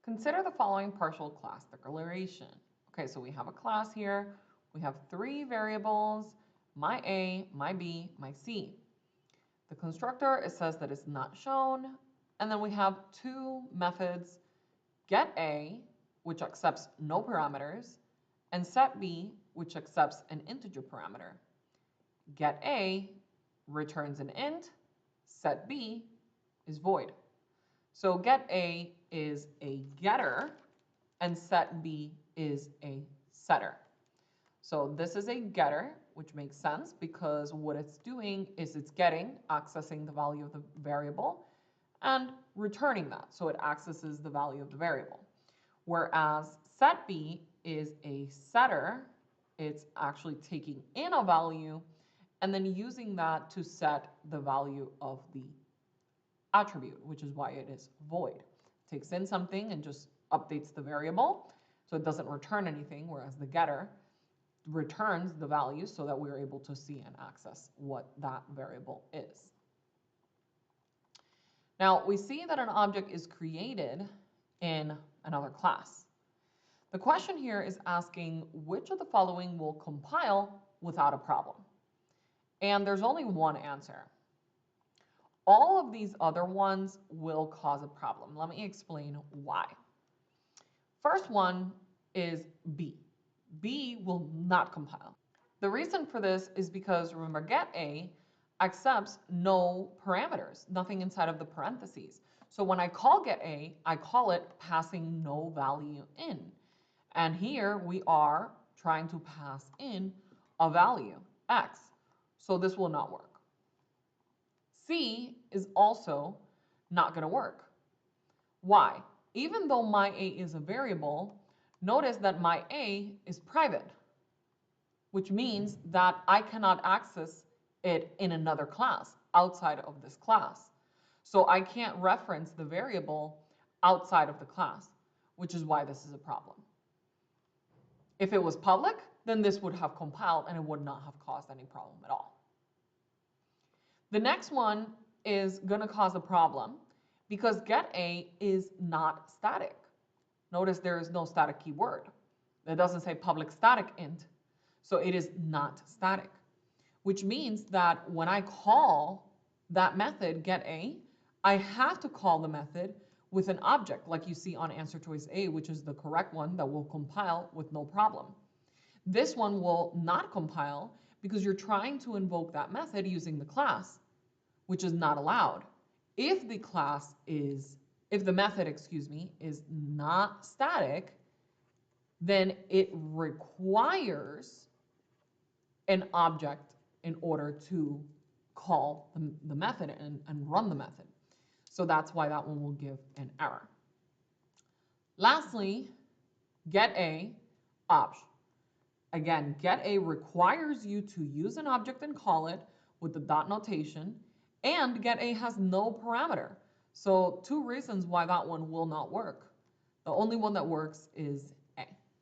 Consider the following partial class declaration. Okay, so we have a class here. We have three variables, my A, my B, my C. The constructor, it says that it's not shown. And then we have two methods, get A, which accepts no parameters, and set B, which accepts an integer parameter. Get A returns an int, set B is void. So get A is a getter and set B is a setter. So this is a getter, which makes sense because what it's doing is it's getting, accessing the value of the variable and returning that. So it accesses the value of the variable. Whereas set B is a setter, it's actually taking in a value and then using that to set the value of the attribute, which is why it is void. It takes in something and just updates the variable, so it doesn't return anything, whereas the getter returns the value so that we're able to see and access what that variable is. Now, we see that an object is created in another class. The question here is asking which of the following will compile without a problem. And there's only one answer. All of these other ones will cause a problem. Let me explain why. First one is B. B will not compile. The reason for this is because, remember, get A accepts no parameters, nothing inside of the parentheses. So when I call get A, I call it passing no value in. And here we are trying to pass in a value, x. So this will not work. C is also not going to work. Why? Even though my A is a variable, notice that my A is private, which means that I cannot access it in another class outside of this class. So I can't reference the variable outside of the class, which is why this is a problem. If it was public, then this would have compiled and it would not have caused any problem at all. The next one is going to cause a problem because get A is not static. Notice there is no static keyword. It doesn't say public static int, so it is not static, which means that when I call that method get A, I have to call the method with an object like you see on answer choice A, which is the correct one that will compile with no problem. This one will not compile because you're trying to invoke that method using the class, which is not allowed. If the method, is not static, then it requires an object in order to call the method and run the method. So that's why that one will give an error. Lastly, get A option. Again, get A requires you to use an object and call it with the dot notation, and get A has no parameter. So two reasons why that one will not work. The only one that works is